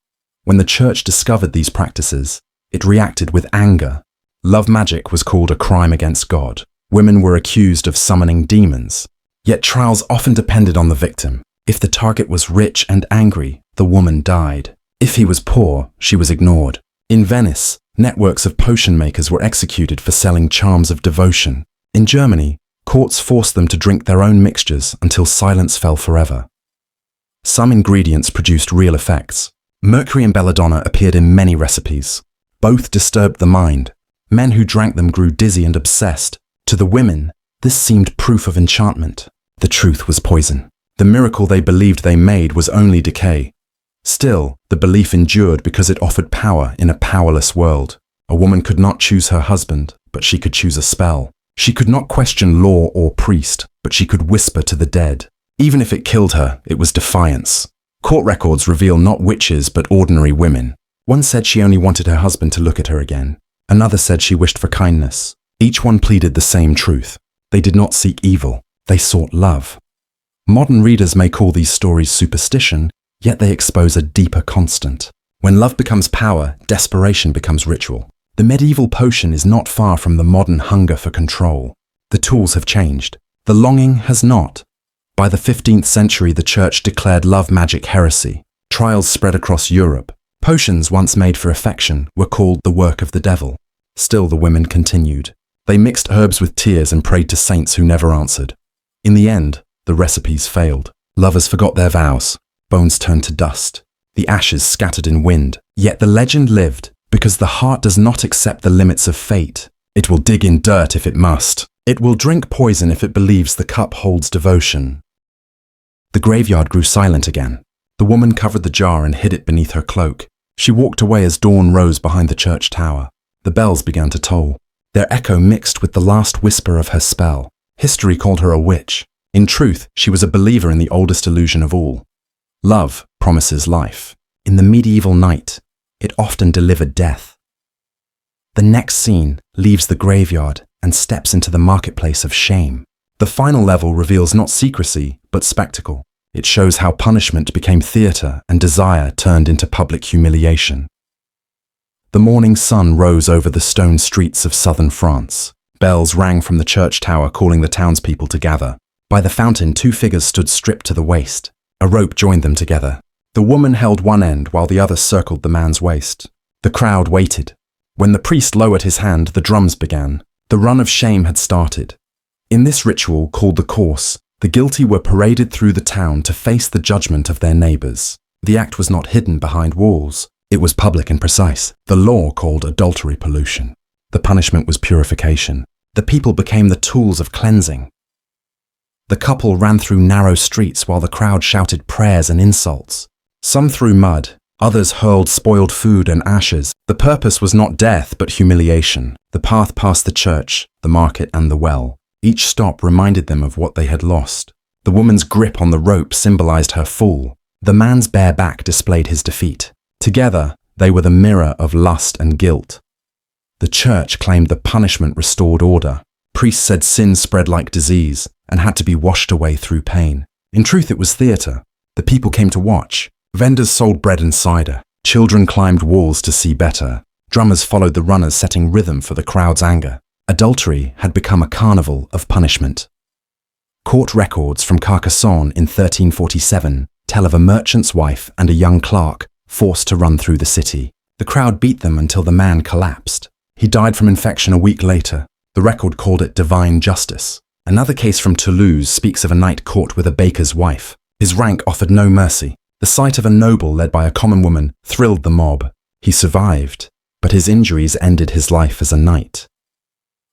When the church discovered these practices, it reacted with anger. Love magic was called a crime against God. Women were accused of summoning demons. Yet trials often depended on the victim. If the target was rich and angry, the woman died. If he was poor, she was ignored. In Venice, networks of potion makers were executed for selling charms of devotion. In Germany, courts forced them to drink their own mixtures until silence fell forever. Some ingredients produced real effects. Mercury and belladonna appeared in many recipes. Both disturbed the mind. Men who drank them grew dizzy and obsessed. To the women, this seemed proof of enchantment. The truth was poison. The miracle they believed they made was only decay. Still, the belief endured because it offered power in a powerless world. A woman could not choose her husband, but she could choose a spell. She could not question law or priest, but she could whisper to the dead. Even if it killed her, it was defiance. Court records reveal not witches, but ordinary women. One said she only wanted her husband to look at her again. Another said she wished for kindness. Each one pleaded the same truth. They did not seek evil. They sought love. Modern readers may call these stories superstition, yet they expose a deeper constant. When love becomes power, desperation becomes ritual. The medieval potion is not far from the modern hunger for control. The tools have changed. The longing has not. By the 15th century, the church declared love magic heresy. Trials spread across Europe. Potions once made for affection were called the work of the devil. Still, the women continued. They mixed herbs with tears and prayed to saints who never answered. In the end, the recipes failed. Lovers forgot their vows. Bones turned to dust. The ashes scattered in wind. Yet the legend lived, because the heart does not accept the limits of fate. It will dig in dirt if it must. It will drink poison if it believes the cup holds devotion. The graveyard grew silent again. The woman covered the jar and hid it beneath her cloak. She walked away as dawn rose behind the church tower. The bells began to toll. Their echo mixed with the last whisper of her spell. History called her a witch. In truth, she was a believer in the oldest illusion of all. Love promises life. In the medieval night, it often delivered death. The next scene leaves the graveyard and steps into the marketplace of shame. The final level reveals not secrecy, but spectacle. It shows how punishment became theater and desire turned into public humiliation. The morning sun rose over the stone streets of southern France. Bells rang from the church tower calling the townspeople to gather. By the fountain, 2 figures stood stripped to the waist. A rope joined them together. The woman held one end while the other circled the man's waist. The crowd waited. When the priest lowered his hand, the drums began. The run of shame had started. In this ritual, called the course, the guilty were paraded through the town to face the judgment of their neighbors. The act was not hidden behind walls. It was public and precise. The law called adultery pollution. The punishment was purification. The people became the tools of cleansing. The couple ran through narrow streets while the crowd shouted prayers and insults. Some threw mud, Others hurled spoiled food and ashes. The purpose was not death, but humiliation. The path past the church, the market, and the well. Each stop reminded them of what they had lost. The woman's grip on the rope symbolized her fall. The man's bare back displayed his defeat. Together, they were the mirror of lust and guilt. The church claimed the punishment restored order. Priests said sin spread like disease and had to be washed away through pain. In truth, it was theater. The people came to watch. Vendors sold bread and cider. Children climbed walls to see better. Drummers followed the runners, setting rhythm for the crowd's anger. Adultery had become a carnival of punishment. Court records from Carcassonne in 1347 tell of a merchant's wife and a young clerk forced to run through the city. The crowd beat them until the man collapsed. He died from infection a week later. The record called it divine justice. Another case from Toulouse speaks of a night caught with a baker's wife. His rank offered no mercy. The sight of a noble led by a common woman thrilled the mob. He survived, but his injuries ended his life as a knight.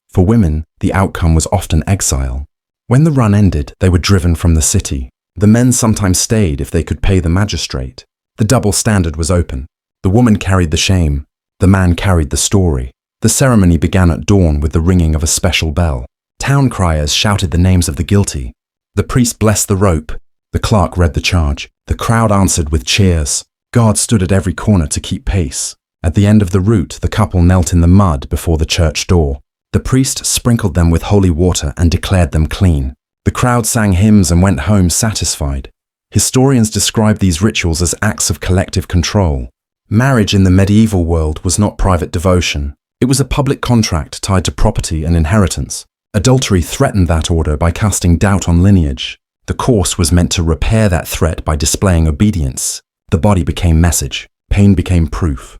For women, the outcome was often exile. When the run ended, they were driven from the city. The men sometimes stayed if they could pay the magistrate. The double standard was open. The woman carried the shame. The man carried the story. The ceremony began at dawn with the ringing of a special bell. Town criers shouted the names of the guilty. The priest blessed the rope. The clerk read the charge. The crowd answered with cheers. Guards stood at every corner to keep pace. At the end of the route, the couple knelt in the mud before the church door. The priest sprinkled them with holy water and declared them clean. The crowd sang hymns and went home satisfied. Historians describe these rituals as acts of collective control. Marriage in the medieval world was not private devotion. It was a public contract tied to property and inheritance. Adultery threatened that order by casting doubt on lineage. The course was meant to repair that threat by displaying obedience. The body became message. Pain became proof.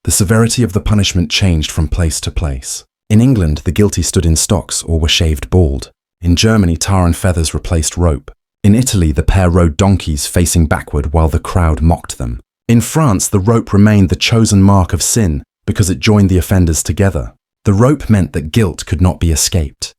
The severity of the punishment changed from place to place. In England, the guilty stood in stocks or were shaved bald. In Germany, tar and feathers replaced rope. In Italy, the pair rode donkeys facing backward while the crowd mocked them. In France, the rope remained the chosen mark of sin because it joined the offenders together. The rope meant that guilt could not be escaped.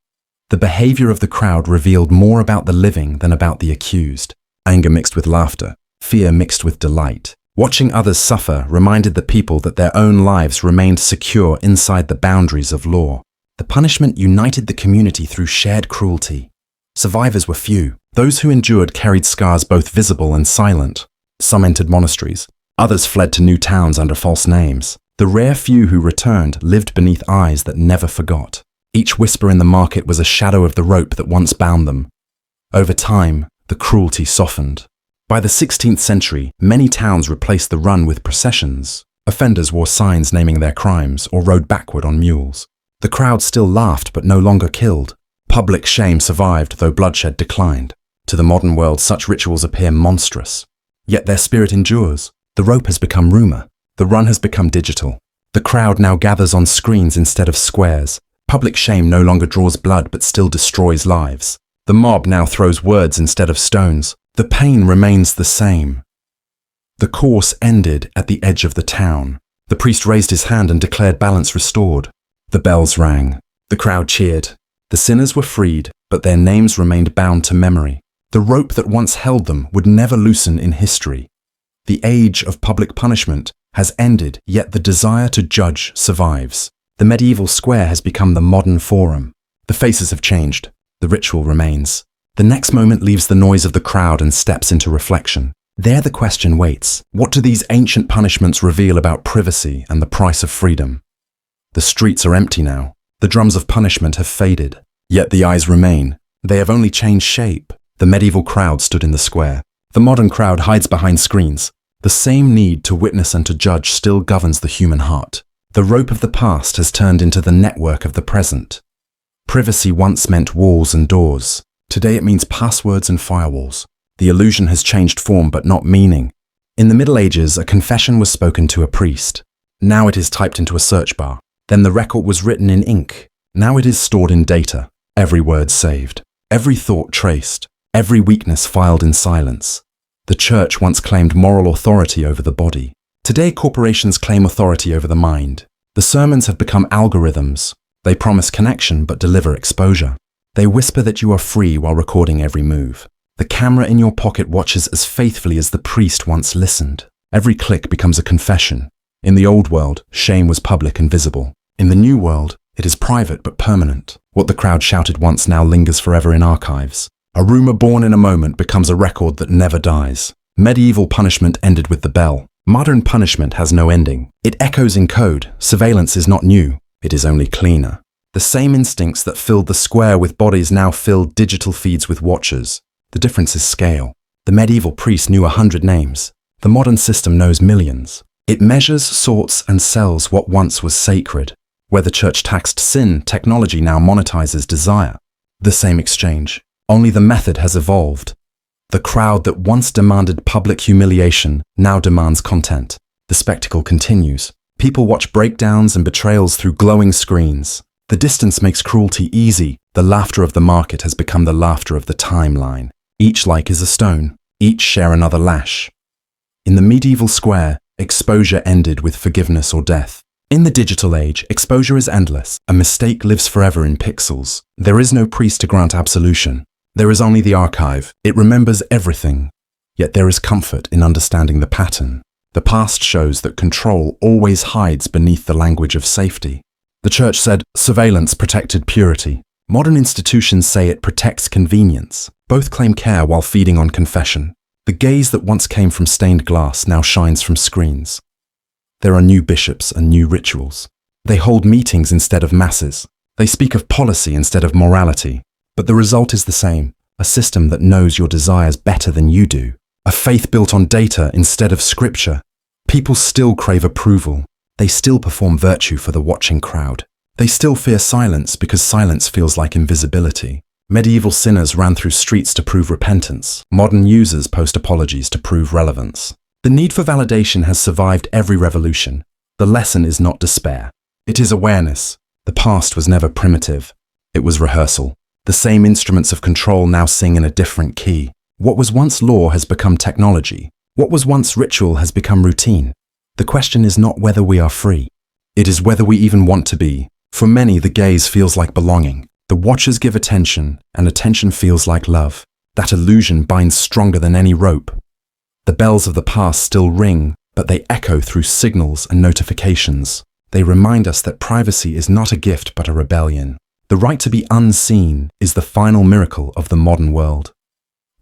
The behavior of the crowd revealed more about the living than about the accused. Anger mixed with laughter, fear mixed with delight. Watching others suffer reminded the people that their own lives remained secure inside the boundaries of law. The punishment united the community through shared cruelty. Survivors were few. Those who endured carried scars both visible and silent. Some entered monasteries. Others fled to new towns under false names. The rare few who returned lived beneath eyes that never forgot. Each whisper in the market was a shadow of the rope that once bound them. Over time, the cruelty softened. By the 16th century, many towns replaced the run with processions. Offenders wore signs naming their crimes or rode backward on mules. The crowd still laughed but no longer killed. Public shame survived, though bloodshed declined. To the modern world, such rituals appear monstrous. Yet their spirit endures. The rope has become rumor. The run has become digital. The crowd now gathers on screens instead of squares. Public shame no longer draws blood but still destroys lives. The mob now throws words instead of stones. The pain remains the same. The course ended at the edge of the town. The priest raised his hand and declared balance restored. The bells rang. The crowd cheered. The sinners were freed, but their names remained bound to memory. The rope that once held them would never loosen in history. The age of public punishment has ended, yet the desire to judge survives. The medieval square has become the modern forum. The faces have changed. The ritual remains. The next moment leaves the noise of the crowd and steps into reflection. There the question waits. What do these ancient punishments reveal about privacy and the price of freedom? The streets are empty now. The drums of punishment have faded. Yet the eyes remain. They have only changed shape. The medieval crowd stood in the square. The modern crowd hides behind screens. The same need to witness and to judge still governs the human heart. The rope of the past has turned into the network of the present. Privacy once meant walls and doors. Today it means passwords and firewalls. The illusion has changed form but not meaning. In the Middle Ages, a confession was spoken to a priest. Now it is typed into a search bar. Then the record was written in ink. Now it is stored in data. Every word saved. Every thought traced. Every weakness filed in silence. The church once claimed moral authority over the body. Today corporations claim authority over the mind. The sermons have become algorithms. They promise connection but deliver exposure. They whisper that you are free while recording every move. The camera in your pocket watches as faithfully as the priest once listened. Every click becomes a confession. In the old world, shame was public and visible. In the new world, it is private but permanent. What the crowd shouted once now lingers forever in archives. A rumor born in a moment becomes a record that never dies. Medieval punishment ended with the bell. Modern punishment has no ending. It echoes in code. Surveillance is not new. It is only cleaner. The same instincts that filled the square with bodies now fill digital feeds with watchers. The difference is scale. The medieval priest knew 100 names. The modern system knows millions. It measures, sorts, and sells what once was sacred. Where the church taxed sin, technology now monetizes desire. The same exchange. Only the method has evolved. The crowd that once demanded public humiliation now demands content. The spectacle continues. People watch breakdowns and betrayals through glowing screens. The distance makes cruelty easy. The laughter of the market has become the laughter of the timeline. Each like is a stone. Each share another lash. In the medieval square, exposure ended with forgiveness or death. In the digital age, exposure is endless. A mistake lives forever in pixels. There is no priest to grant absolution. There is only the archive. It remembers everything. Yet there is comfort in understanding the pattern. The past shows that control always hides beneath the language of safety. The church said surveillance protected purity. Modern institutions say it protects convenience. Both claim care while feeding on confession. The gaze that once came from stained glass now shines from screens. There are new bishops and new rituals. They hold meetings instead of masses. They speak of policy instead of morality. But the result is the same, a system that knows your desires better than you do. A faith built on data instead of scripture. People still crave approval. They still perform virtue for the watching crowd. They still fear silence because silence feels like invisibility. Medieval sinners ran through streets to prove repentance. Modern users post apologies to prove relevance. The need for validation has survived every revolution. The lesson is not despair. It is awareness. The past was never primitive. It was rehearsal. The same instruments of control now sing in a different key. What was once law has become technology. What was once ritual has become routine. The question is not whether we are free. It is whether we even want to be. For many, the gaze feels like belonging. The watchers give attention, and attention feels like love. That illusion binds stronger than any rope. The bells of the past still ring, but they echo through signals and notifications. They remind us that privacy is not a gift but a rebellion. The right to be unseen is the final miracle of the modern world.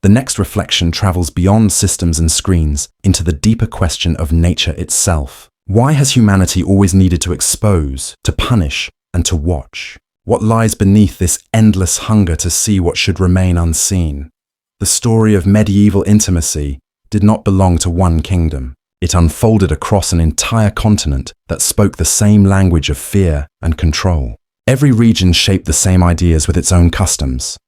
The next reflection travels beyond systems and screens into the deeper question of nature itself. Why has humanity always needed to expose, to punish, and to watch? What lies beneath this endless hunger to see what should remain unseen? The story of medieval intimacy did not belong to one kingdom. It unfolded across an entire continent that spoke the same language of fear and control. Every region shaped the same ideas with its own customs.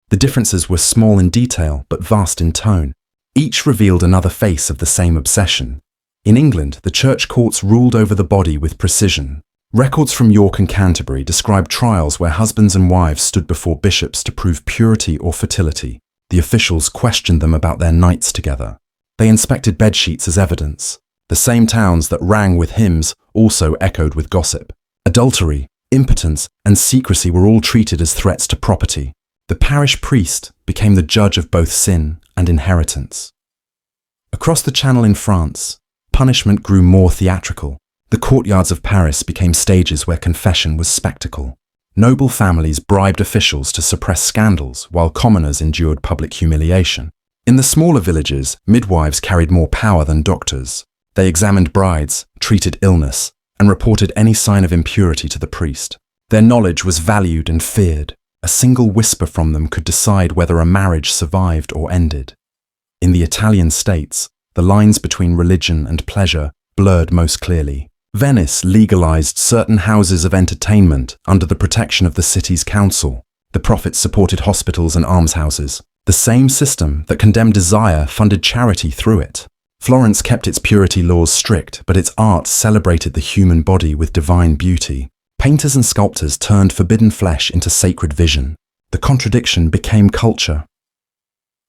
The differences were small in detail but vast in tone. Each revealed another face of the same obsession. In England, the church courts ruled over the body with precision. Records from York and Canterbury describe trials where husbands and wives stood before bishops to prove purity or fertility. The officials questioned them about their nights together. They inspected bedsheets as evidence. The same towns that rang with hymns also echoed with gossip. Adultery, impotence, and secrecy were all treated as threats to property. The parish priest became the judge of both sin and inheritance. Across the Channel in France, punishment grew more theatrical. The courtyards of Paris became stages where confession was spectacle. Noble families bribed officials to suppress scandals while commoners endured public humiliation. In the smaller villages, midwives carried more power than doctors. They examined brides, treated illness, and reported any sign of impurity to the priest. Their knowledge was valued and feared. A single whisper from them could decide whether a marriage survived or ended. In the Italian states, the lines between religion and pleasure blurred most clearly. Venice legalized certain houses of entertainment under the protection of the city's council. The profits supported hospitals and almshouses. The same system that condemned desire funded charity through it. Florence kept its purity laws strict, but its art celebrated the human body with divine beauty. Painters and sculptors turned forbidden flesh into sacred vision. The contradiction became culture.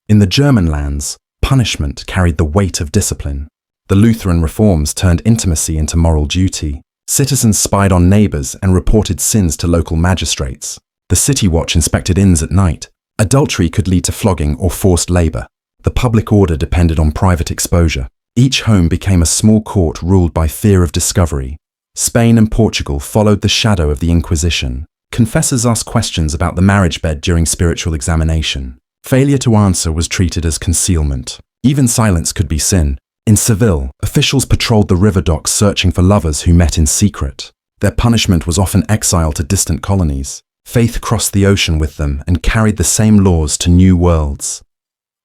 In the German lands, punishment carried the weight of discipline. The Lutheran reforms turned intimacy into moral duty. Citizens spied on neighbors and reported sins to local magistrates. The city watch inspected inns at night. Adultery could lead to flogging or forced labor. The public order depended on private exposure. Each home became a small court ruled by fear of discovery. Spain and Portugal followed the shadow of the Inquisition. Confessors asked questions about the marriage bed during spiritual examination. Failure to answer was treated as concealment. Even silence could be sin. In Seville, officials patrolled the river docks searching for lovers who met in secret. Their punishment was often exile to distant colonies. Faith crossed the ocean with them and carried the same laws to new worlds.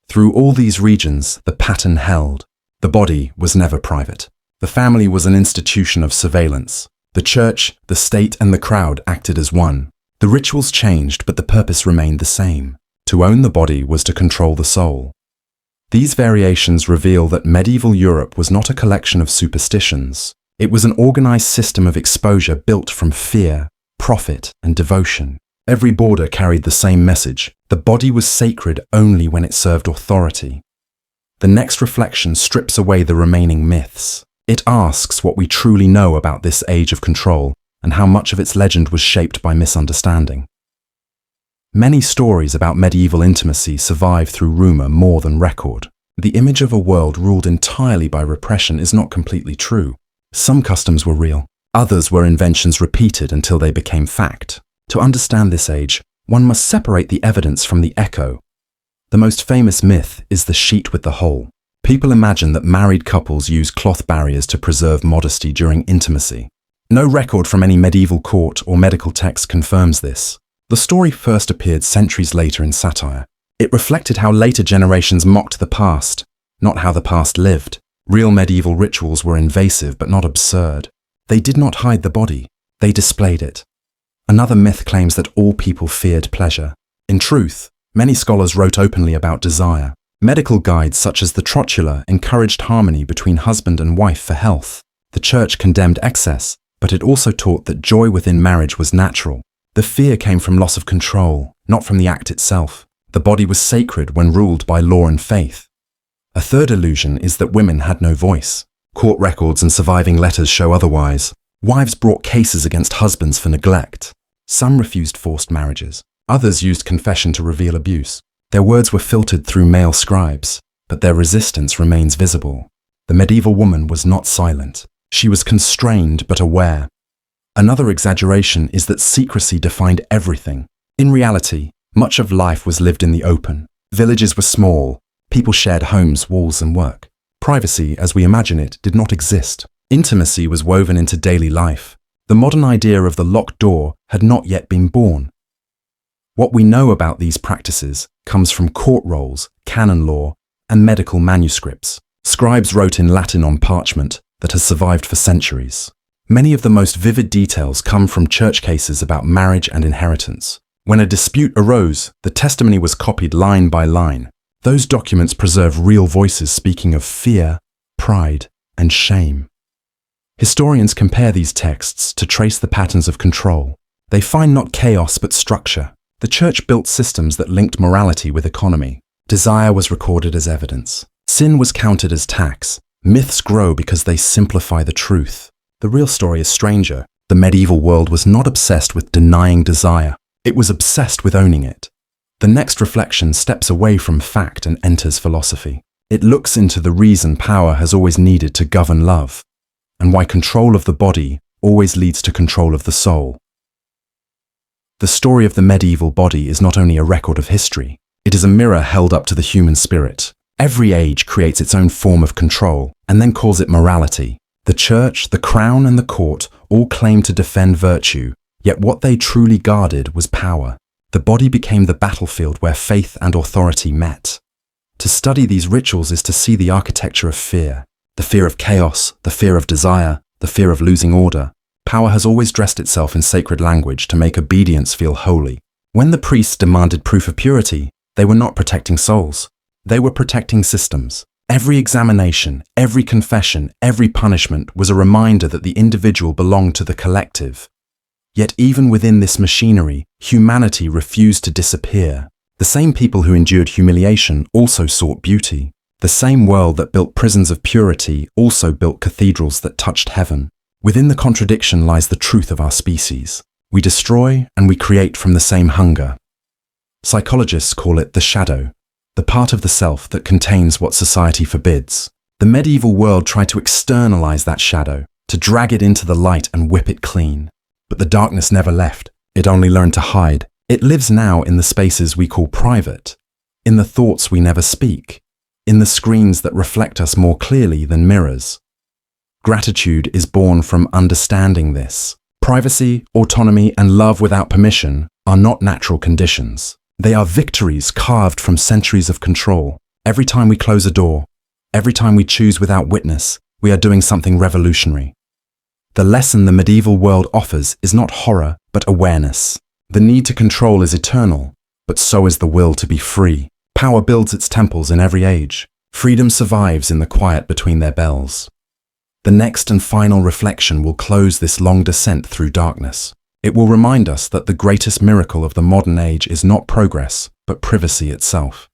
Through all these regions, the pattern held. The body was never private. The family was an institution of surveillance. The church, the state, and the crowd acted as one. The rituals changed, but the purpose remained the same. To own the body was to control the soul. These variations reveal that medieval Europe was not a collection of superstitions. It was an organized system of exposure built from fear, profit, and devotion. Every border carried the same message. The body was sacred only when it served authority. The next reflection strips away the remaining myths. It asks what we truly know about this age of control and how much of its legend was shaped by misunderstanding. Many stories about medieval intimacy survive through rumor more than record. The image of a world ruled entirely by repression is not completely true. Some customs were real. Others were inventions repeated until they became fact. To understand this age, one must separate the evidence from the echo. The most famous myth is the sheet with the hole. People imagine that married couples use cloth barriers to preserve modesty during intimacy. No record from any medieval court or medical text confirms this. The story first appeared centuries later in satire. It reflected how later generations mocked the past, not how the past lived. Real medieval rituals were invasive but not absurd. They did not hide the body, they displayed it. Another myth claims that all people feared pleasure. In truth, many scholars wrote openly about desire. Medical guides such as the Trotula encouraged harmony between husband and wife for health. The church condemned excess, but it also taught that joy within marriage was natural. The fear came from loss of control, not from the act itself. The body was sacred when ruled by law and faith. A third illusion is that women had no voice. Court records and surviving letters show otherwise. Wives brought cases against husbands for neglect. Some refused forced marriages. Others used confession to reveal abuse. Their words were filtered through male scribes, but their resistance remains visible. The medieval woman was not silent. She was constrained but aware. Another exaggeration is that secrecy defined everything. In reality, much of life was lived in the open. Villages were small. People shared homes, walls, and work. Privacy, as we imagine it, did not exist. Intimacy was woven into daily life. The modern idea of the locked door had not yet been born. What we know about these practices comes from court rolls, canon law, and medical manuscripts. Scribes wrote in Latin on parchment that has survived for centuries. Many of the most vivid details come from church cases about marriage and inheritance. When a dispute arose, the testimony was copied line by line. Those documents preserve real voices speaking of fear, pride, and shame. Historians compare these texts to trace the patterns of control. They find not chaos but structure. The church built systems that linked morality with economy. Desire was recorded as evidence. Sin was counted as tax. Myths grow because they simplify the truth. The real story is stranger. The medieval world was not obsessed with denying desire. It was obsessed with owning it. The next reflection steps away from fact and enters philosophy. It looks into the reason power has always needed to govern love, and why control of the body always leads to control of the soul. The story of the medieval body is not only a record of history, it is a mirror held up to the human spirit. Every age creates its own form of control and then calls it morality. The church, the crown, and the court all claim to defend virtue, yet what they truly guarded was power. The body became the battlefield where faith and authority met. To study these rituals is to see the architecture of fear. The fear of chaos, the fear of desire, the fear of losing order. Power has always dressed itself in sacred language to make obedience feel holy. When the priests demanded proof of purity, they were not protecting souls. They were protecting systems. Every examination, every confession, every punishment was a reminder that the individual belonged to the collective. Yet even within this machinery, humanity refused to disappear. The same people who endured humiliation also sought beauty. The same world that built prisons of purity also built cathedrals that touched heaven. Within the contradiction lies the truth of our species. We destroy and we create from the same hunger. Psychologists call it the shadow, the part of the self that contains what society forbids. The medieval world tried to externalize that shadow, to drag it into the light and whip it clean. But the darkness never left. It only learned to hide. It lives now in the spaces we call private, in the thoughts we never speak, in the screens that reflect us more clearly than mirrors. Gratitude is born from understanding this. Privacy, autonomy, and love without permission are not natural conditions. They are victories carved from centuries of control. Every time we close a door, every time we choose without witness, we are doing something revolutionary. The lesson the medieval world offers is not horror, but awareness. The need to control is eternal, but so is the will to be free. Power builds its temples in every age. Freedom survives in the quiet between their bells. The next and final reflection will close this long descent through darkness. It will remind us that the greatest miracle of the modern age is not progress, but privacy itself.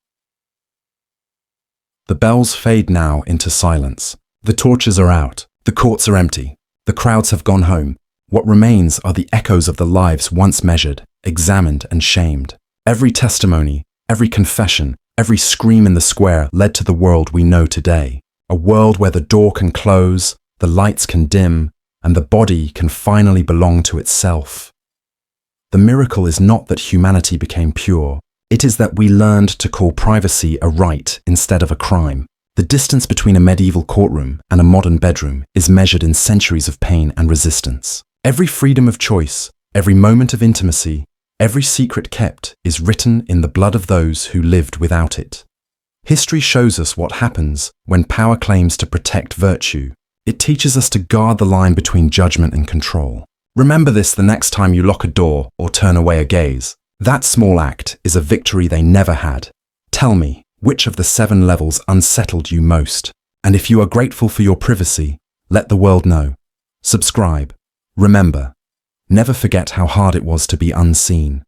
The bells fade now into silence. The torches are out. The courts are empty. The crowds have gone home. What remains are the echoes of the lives once measured, examined, and shamed. Every testimony, every confession, every scream in the square led to the world we know today. A world where the door can close, the lights can dim, and the body can finally belong to itself. The miracle is not that humanity became pure. It is that we learned to call privacy a right instead of a crime. The distance between a medieval courtroom and a modern bedroom is measured in centuries of pain and resistance. Every freedom of choice, every moment of intimacy, every secret kept is written in the blood of those who lived without it. History shows us what happens when power claims to protect virtue. It teaches us to guard the line between judgment and control. Remember this the next time you lock a door or turn away a gaze. That small act is a victory they never had. Tell me, which of the 7 levels unsettled you most? And if you are grateful for your privacy, let the world know. Subscribe. Remember, never forget how hard it was to be unseen.